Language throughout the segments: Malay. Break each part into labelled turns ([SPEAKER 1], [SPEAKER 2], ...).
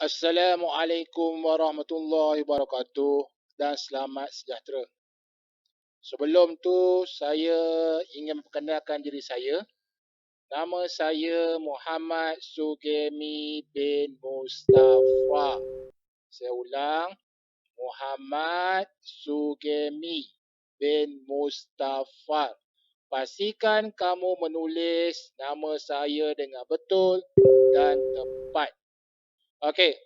[SPEAKER 1] Assalamualaikum warahmatullahi wabarakatuh dan selamat sejahtera. Sebelum tu, saya ingin memperkenalkan diri saya. Nama saya Muhammad Sugemi bin Mustafa. Saya ulang, Muhammad Sugemi bin Mustafa. Pastikan kamu menulis nama saya dengan betul dan tepat. Okey.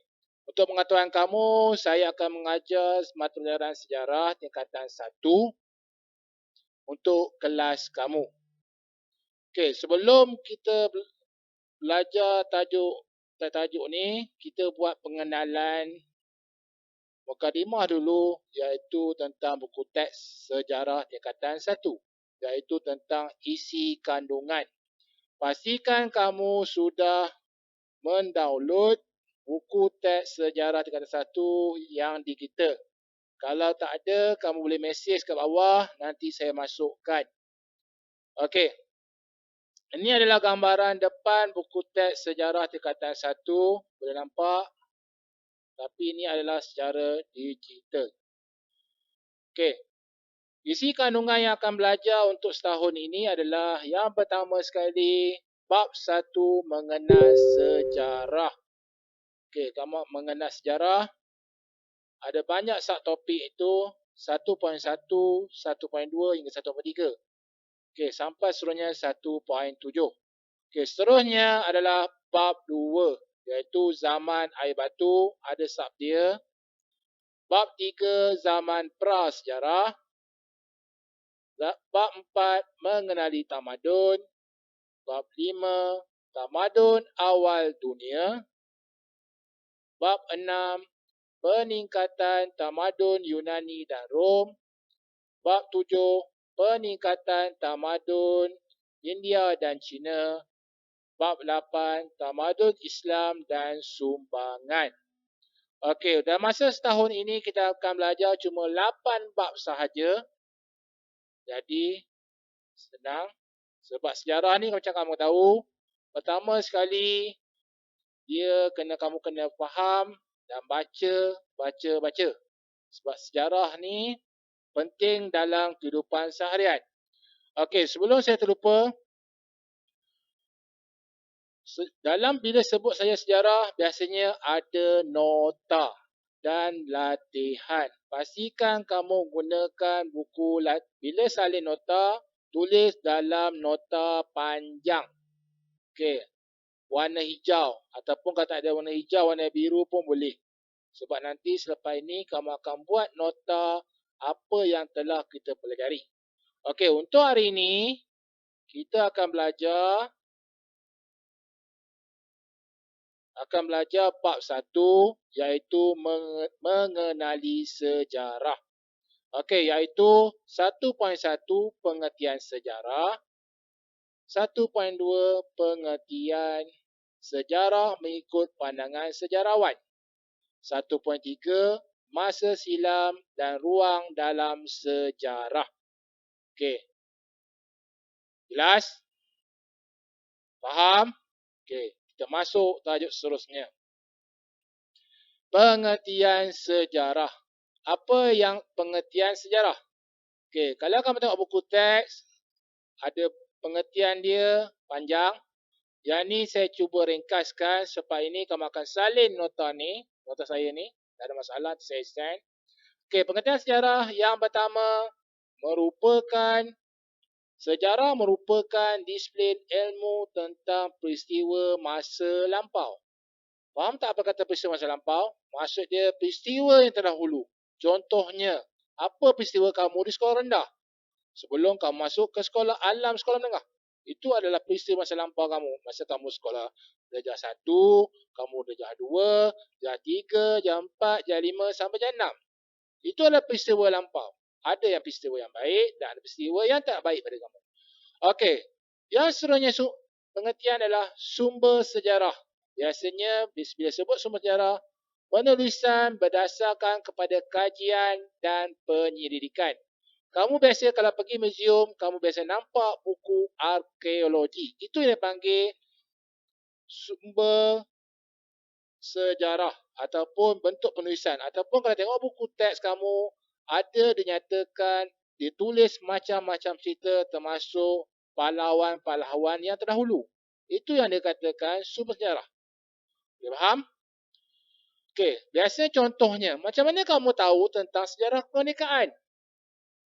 [SPEAKER 1] Untuk pengetahuan kamu, saya akan mengajar mata pelajaran sejarah tingkatan 1 untuk kelas kamu. Okey, sebelum kita belajar tajuk ni, kita buat pengenalan mukadimah dulu, iaitu tentang buku teks sejarah tingkatan 1, iaitu tentang isi kandungan. Pastikan kamu sudah mendownload buku teks sejarah tingkatan 1 yang digital. Kalau tak ada, kamu boleh mesej kat bawah, nanti saya masukkan. Okey. Ini adalah gambaran depan buku teks sejarah tingkatan 1. Boleh nampak? Tapi ini adalah secara digital. Okey. Isi kandungan yang akan belajar untuk setahun ini adalah yang pertama sekali, bab 1 mengenal sejarah. Okey, kamu mengenal sejarah. Ada banyak subtopik itu, 1.1, 1.2 hingga 1.3. Okey, sampai seterusnya 1.7. Okey, seterusnya adalah bab 2, iaitu zaman air batu, ada sub dia. Bab 3, zaman prasejarah. Bab 4, mengenali tamadun. Bab 5, tamadun awal dunia. Bab 6, peningkatan tamadun Yunani dan Rom. Bab 7, peningkatan tamadun India dan China. Bab 8, tamadun Islam dan sumbangan. Okey, dalam masa setahun ini kita akan belajar cuma 8 bab sahaja. Jadi, senang. Sebab sejarah ni macam kamu tahu, pertama sekali, kamu kena faham dan baca. Sebab sejarah ni penting dalam kehidupan seharian. Okey, sebelum saya terlupa, bila sebut saya sejarah, biasanya ada nota dan latihan. Pastikan kamu gunakan buku bila salin nota, tulis dalam nota panjang. Okey, warna hijau. Ataupun kalau tak ada warna hijau, warna biru pun boleh. Sebab nanti selepas ini, kamu akan buat nota apa yang telah kita pelajari. Okey, untuk hari ini, kita akan belajar bab 1, iaitu mengenali sejarah. Okey, iaitu 1.1 pengertian sejarah, 1.2 pengertian sejarah mengikut pandangan sejarawan, 1.3 masa silam dan ruang dalam sejarah. Okey. Jelas? Faham? Okey. Kita masuk tajuk seterusnya. Pengertian sejarah. Apa yang pengertian sejarah? Okey, kalau kamu tengok buku teks, ada pengertian dia panjang. Yang ni saya cuba ringkaskan sebab ini kamu akan salin nota saya ni. Tak ada masalah, saya send. Okey, pengertian sejarah yang pertama sejarah merupakan disiplin ilmu tentang peristiwa masa lampau. Faham tak apa kata peristiwa masa lampau? Maksud dia peristiwa yang terdahulu. Contohnya, apa peristiwa kamu di sekolah rendah? Sebelum kamu masuk ke sekolah alam, sekolah menengah. Itu adalah peristiwa masa lampau kamu. Masa kamu sekolah darjah 1, kamu darjah 2, darjah 3, darjah 4, darjah 5 sampai darjah 6. Itu adalah peristiwa lampau. Ada yang peristiwa yang baik dan ada peristiwa yang tak baik pada kamu. Okey. Yang seterusnya pengertian adalah sumber sejarah. Biasanya bila sebut sumber sejarah, penulisan berdasarkan kepada kajian dan penyelidikan. Kamu biasa kalau pergi museum, kamu biasa nampak buku arkeologi. Itu yang dipanggil sumber sejarah ataupun bentuk penulisan. Ataupun kalau tengok buku teks kamu, ada dinyatakan, ditulis macam-macam cerita termasuk pahlawan-pahlawan yang terdahulu. Itu yang dikatakan sumber sejarah. Boleh faham? Okey, biasanya contohnya, macam mana kamu tahu tentang sejarah kemerdekaan?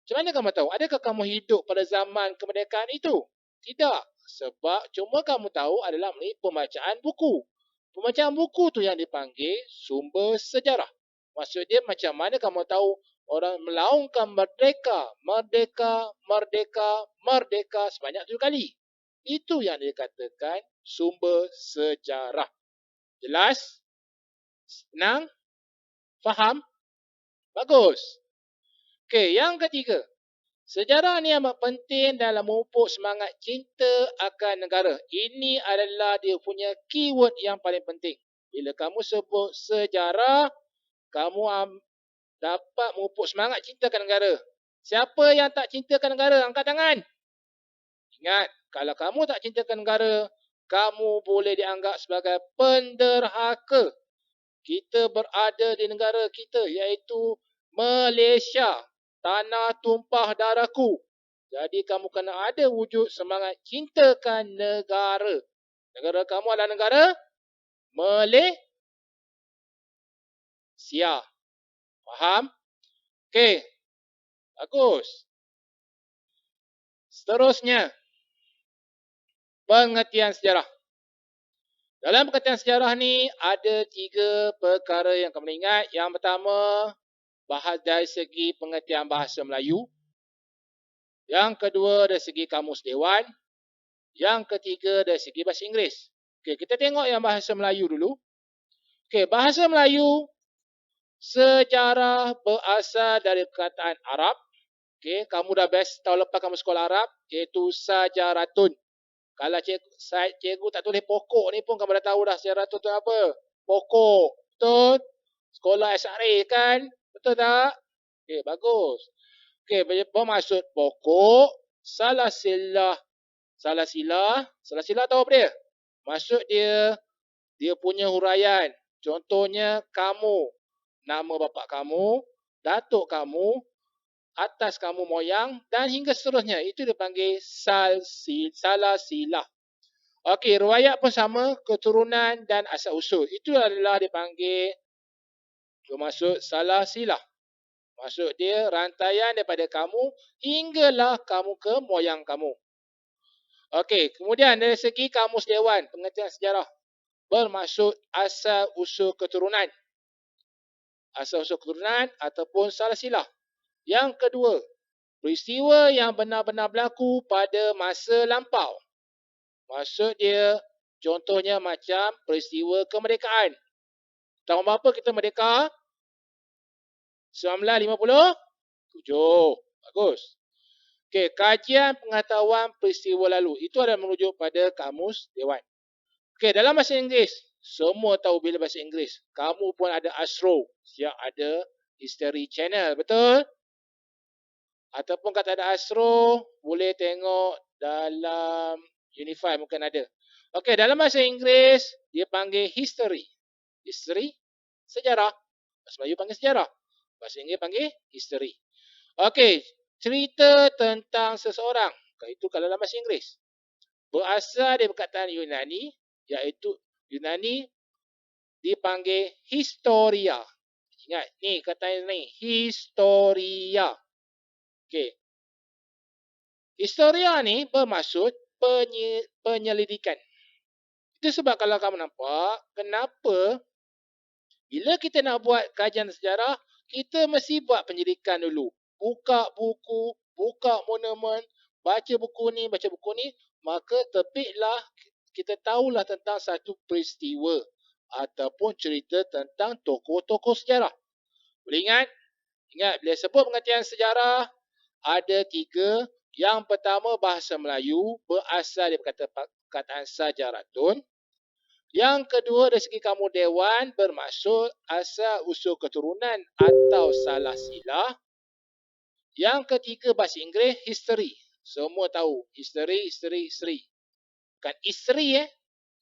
[SPEAKER 1] Macam mana kamu tahu? Adakah kamu hidup pada zaman kemerdekaan itu? Tidak. Sebab cuma kamu tahu adalah melalui pembacaan buku. Pembacaan buku tu yang dipanggil sumber sejarah. Maksudnya macam mana kamu tahu orang melaungkan merdeka, merdeka, merdeka, merdeka sebanyak 7 kali. Itu yang dikatakan sumber sejarah. Jelas? Senang? Faham? Bagus. Okey, yang ketiga. Sejarah ni amat penting dalam memupuk semangat cinta akan negara. Ini adalah dia punya keyword yang paling penting. Bila kamu sebut sejarah, kamu dapat memupuk semangat cinta akan negara. Siapa yang tak cintakan negara? Angkat tangan. Ingat, kalau kamu tak cintakan negara, kamu boleh dianggap sebagai penderhaka. Kita berada di negara kita, iaitu Malaysia. Tanah tumpah darahku. Jadi kamu kena ada wujud semangat cintakan negara. Negara kamu adalah negara Malaysia. Faham? Okey. Bagus. Seterusnya. Pengertian sejarah. Dalam pengertian sejarah ni ada 3 perkara yang kamu ingat. Yang pertama, bahas dari segi pengertian bahasa Melayu. Yang kedua dari segi kamus dewan. Yang ketiga dari segi bahasa Inggeris. Okey, kita tengok yang bahasa Melayu dulu. Okey, bahasa Melayu sejarah berasal dari perkataan Arab. Okey, kamu dah best tahun lepas kamu sekolah Arab, iaitu sajaratun. Kalau cikgu tak tulis pokok ni pun kamu dah tahu dah sajaratun tu apa. Pokok. Betul? Sekolah SRA kan? Betul tak? Okey, bagus. Okey, bermaksud pokok, salah sila tahu apa dia? Maksud dia punya huraian. Contohnya kamu, nama bapa kamu, datuk kamu, atas kamu moyang dan hingga seterusnya. Itu dipanggil salah sila. Okey, riwayat pun sama, keturunan dan asal usul. Itu adalah dipanggil bermaksud salah sila. Maksud dia rantaian daripada kamu hinggalah kamu ke moyang kamu. Okey, kemudian dari segi kamus dewan, pengertian sejarah bermaksud asal usul keturunan. Asal usul keturunan ataupun salah silah. Yang kedua, peristiwa yang benar-benar berlaku pada masa lampau. Maksud dia, contohnya macam peristiwa kemerdekaan. Tahun berapa kita merdeka? 1957. Bagus. Okey, kajian pengetahuan peristiwa lalu. Itu adalah merujuk pada kamus dewan. Okey, dalam bahasa Inggeris, semua tahu bila bahasa Inggeris. Kamu pun ada Astro, yang ada History Channel, betul? Ataupun kalau tak ada Astro, boleh tengok dalam Unify mungkin ada. Okey, dalam bahasa Inggeris, dia panggil history. History, sejarah. Bahasa Melayu panggil sejarah. Bahasa Inggeris panggil history. Okey, cerita tentang seseorang. Itu kalau dalam bahasa Inggeris. Berasal dari perkataan Yunani, iaitu Yunani dipanggil historia. Ingat, ni kata ni, historia. Okey. Historia ni bermaksud penyelidikan. Itu sebab kalau kamu nampak, kenapa bila kita nak buat kajian sejarah, kita mesti buat penyelidikan dulu. Buka buku, buka monumen, baca buku ni, maka tepiklah kita tahulah tentang satu peristiwa ataupun cerita tentang tokoh-tokoh sejarah. Boleh ingat? Ingat, bila sebut pengertian sejarah, ada 3. Yang pertama, bahasa Melayu berasal dari perkataan sajaratun. Yang kedua, dari segi kamu dewan, bermaksud asal usul keturunan atau salah silah. Yang ketiga, bahasa Inggeris, history. Semua tahu, history. Bukan isteri,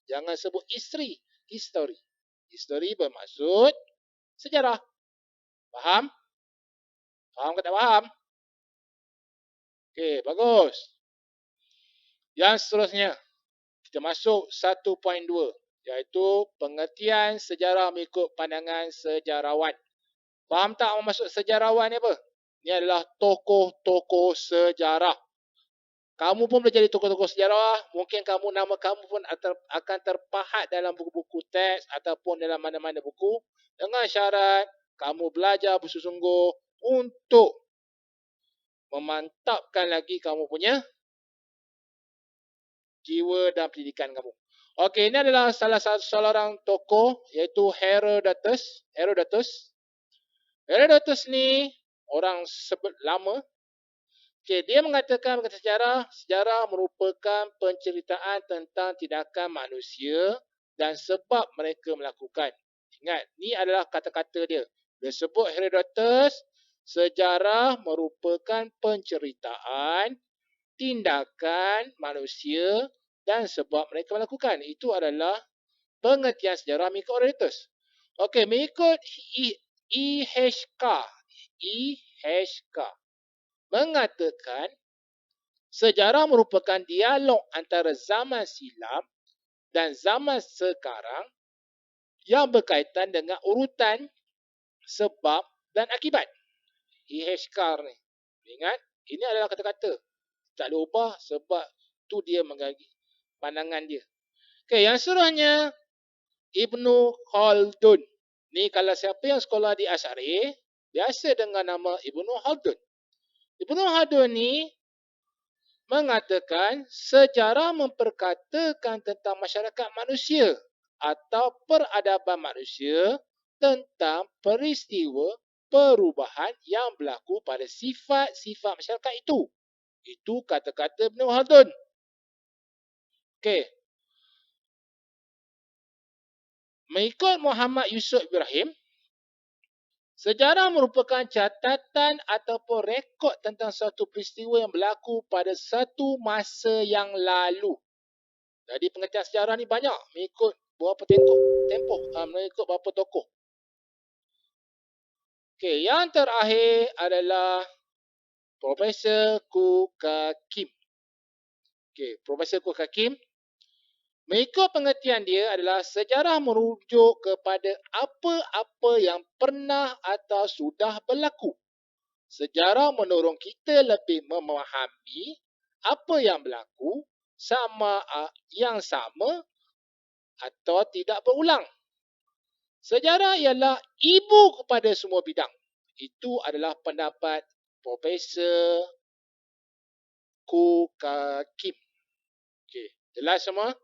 [SPEAKER 1] Jangan sebut isteri, history. History bermaksud sejarah. Faham? Faham ke tak faham? Okey, bagus. Yang seterusnya, kita masuk 1.2, iaitu pengertian sejarah mengikut pandangan sejarawan. Faham tak maksud sejarawan ni apa? Ini adalah tokoh-tokoh sejarah. Kamu pun boleh jadi tokoh-tokoh sejarah. Mungkin nama kamu pun akan terpahat dalam buku-buku teks ataupun dalam mana-mana buku. Dengan syarat kamu belajar bersungguh-sungguh untuk memantapkan lagi kamu punya jiwa dan pendidikan kamu. Okey, ini adalah salah seorang tokoh iaitu Herodotus. Herodotus ni orang lama. Okey, dia mengatakan sejarah merupakan penceritaan tentang tindakan manusia dan sebab mereka melakukan. Ingat, ni adalah kata-kata dia. Dia sebut Herodotus, sejarah merupakan penceritaan tindakan manusia dan sebab mereka melakukan. Itu adalah pengertian sejarah mengikut Herodotus. Okey, mengikut E.H.K. mengatakan sejarah merupakan dialog antara zaman silam dan zaman sekarang yang berkaitan dengan urutan sebab dan akibat. E.H.K. ni. Ingat, ini adalah kata-kata. Tak boleh ubah sebab tu dia menggagi pandangan dia. Okey, yang seterusnya Ibnu Khaldun. Ni kalau siapa yang sekolah di Asy'ari biasa dengan nama Ibnu Khaldun. Ibnu Khaldun ni mengatakan sejarah memperkatakan tentang masyarakat manusia atau peradaban manusia tentang peristiwa perubahan yang berlaku pada sifat-sifat masyarakat itu. Itu kata-kata Ibnu Khaldun. Okey. Mengikut Muhammad Yusuf Ibrahim, sejarah merupakan catatan ataupun rekod tentang suatu peristiwa yang berlaku pada satu masa yang lalu. Jadi pengertian sejarah ni banyak mengikut berapa mengikut berapa tokoh. Okey, yang terakhir adalah Profesor Kukakim. Okey, Profesor Kukakim mengikut pengertian dia adalah sejarah merujuk kepada apa-apa yang pernah atau sudah berlaku. Sejarah mendorong kita lebih memahami apa yang berlaku yang sama atau tidak berulang. Sejarah ialah ibu kepada semua bidang. Itu adalah pendapat Profesor Kukakim. Okey, jelas semua?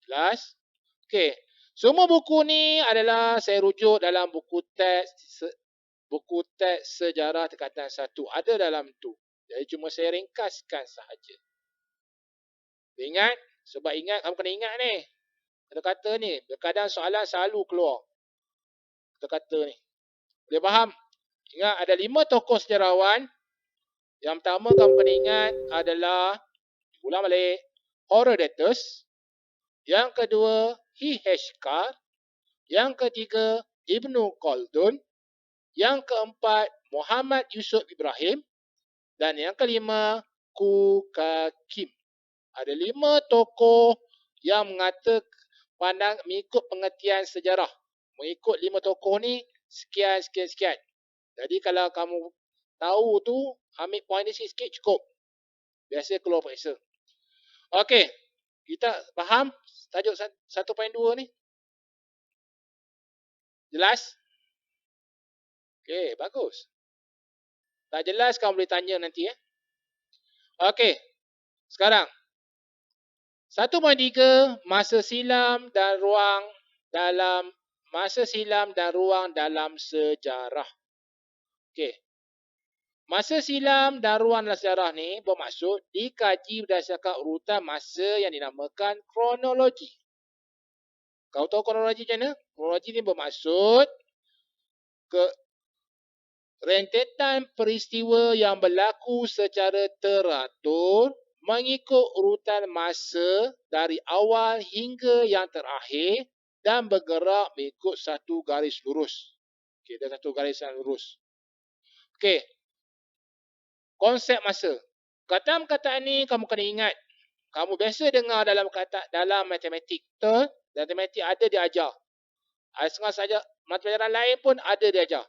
[SPEAKER 1] Jelas? Okey. Semua buku ni adalah saya rujuk dalam buku teks sejarah tingkatan 1. Ada dalam tu. Jadi cuma saya ringkaskan sahaja. Ingat? Sebab kamu kena ingat ni. Kata-kata ni. Kadang soalan selalu keluar. Kata-kata ni. Boleh faham? Ingat ada 5 tokoh sejarawan. Yang pertama kamu kena ingat adalah, ulang balik, Herodotus. Yang kedua, E.H.K. Yang ketiga, Ibnu Khaldun. Yang keempat, Muhammad Yusuf Ibrahim. Dan yang kelima, Kukakim. Ada 5 tokoh yang mengikut pengertian sejarah. Mengikut 5 tokoh ni, sekian. Jadi kalau kamu tahu tu, ambil poin dia sikit cukup. Biasa keluar periksa. Okey, kita faham tajuk 1.2 ni? Jelas? Okey, bagus. Tak jelas kamu boleh tanya nanti ya. Okey. Sekarang 1.3 masa silam dan ruang dalam sejarah. Okey. Masa silam dan ruang dalam sejarah ni bermaksud dikaji berdasarkan urutan masa yang dinamakan kronologi. Kau tahu kronologi macam mana? Kronologi ni bermaksud rentetan peristiwa yang berlaku secara teratur mengikut urutan masa dari awal hingga yang terakhir dan bergerak mengikut satu garis lurus. Okey, dia satu garis yang lurus. Okey, konsep masa. Kataan-kataan ni kamu kena ingat. Kamu biasa dengar dalam matematik. Betul? Matematik ada diajar. Setengah saja mata pelajaran lain pun ada diajar.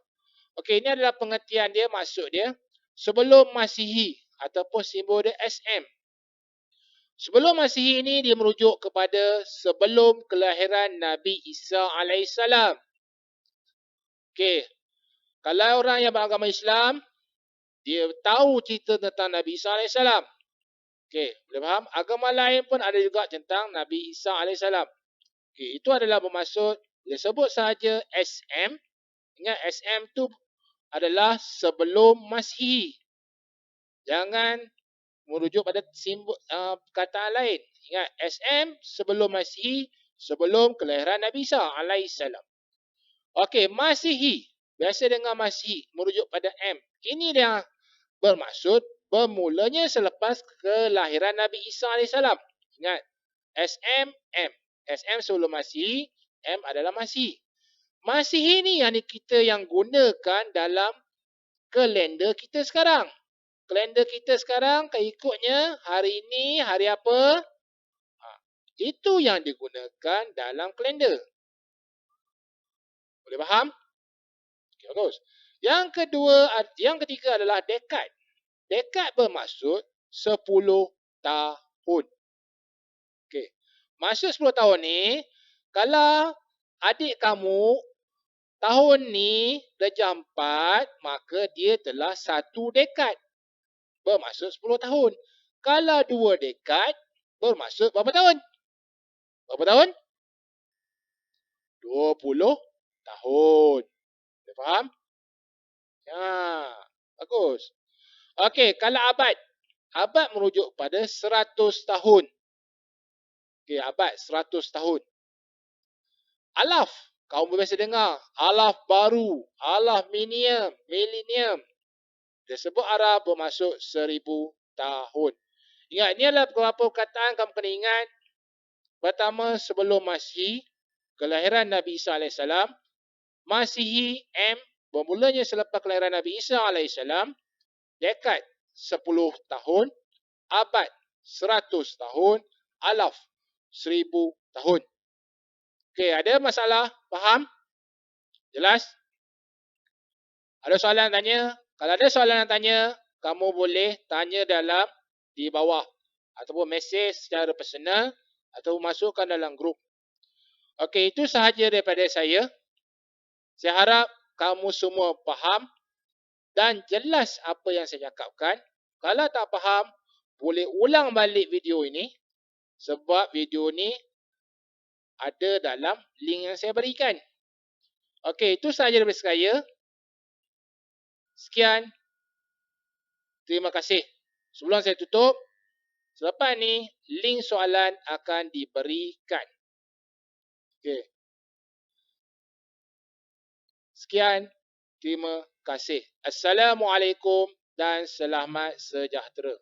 [SPEAKER 1] Okey, ini adalah pengertian dia, maksud dia. Sebelum Masihi ataupun simbol dia SM. Sebelum Masihi ini dia merujuk kepada sebelum kelahiran Nabi Isa alaihissalam. Okey, kalau orang yang beragama Islam, dia tahu cerita tentang Nabi Isa alaihissalam. Okey, boleh faham? Agama lain pun ada juga tentang Nabi Isa alaihissalam. Okey, itu adalah bermaksud, dia sebut sahaja SM. Ingat SM tu adalah sebelum Masihi. Jangan merujuk pada simbol perkataan lain. Ingat, SM sebelum Masihi, sebelum kelahiran Nabi Isa alaihissalam. Okey, Masihi. Biasa dengar Masihi merujuk pada M. Ini dia bermaksud bermulanya selepas kelahiran Nabi Isa alaihissalam. Ingat, SM, M. SM sebelum Masihi, M adalah Masihi. Masihi ni yang kita yang gunakan dalam kalender kita sekarang. Kalender kita sekarang ikutnya hari ini hari apa? Itu yang digunakan dalam kalender. Boleh faham? Okay, bagus. Yang ketiga adalah dekad. Dekad bermaksud 10 tahun. Okey. Maksud 10 tahun ni, kalau adik kamu tahun ni darjah 4, maka dia telah 1 dekad. Bermaksud 10 tahun. Kalau 2 dekad, bermaksud berapa tahun? Berapa tahun? 20 tahun. Boleh faham? Ya, bagus. Okey, kalau abad. Abad merujuk pada 100 tahun. Okey, abad 100 tahun. Alaf. Kamu biasa dengar. Alaf baru. Alaf milenium. Tersebut Arab bermaksud 1000 tahun. Ingat, ini adalah beberapa perkataan kamu kena ingat. Pertama, sebelum Masihi, kelahiran Nabi Isa AS. Masihi, M, bermulanya selepas kelahiran Nabi Isa AS. Dekad, 10 tahun. Abad, 100 tahun. Alaf, 1000 tahun. Okey, ada masalah? Faham? Jelas? Ada soalan tanya? Kalau ada soalan yang tanya, kamu boleh tanya di bawah. Ataupun mesej secara personal. Atau masukkan dalam grup. Okey, itu sahaja daripada saya. Saya harap kamu semua faham dan jelas apa yang saya cakapkan. Kalau tak faham, boleh ulang balik video ini. Sebab video ni ada dalam link yang saya berikan. Okey, itu sahaja daripada saya. Sekian. Terima kasih. Sebelum saya tutup, selepas ni link soalan akan diberikan. Okey. Sekian. Terima kasih. Assalamualaikum dan selamat sejahtera.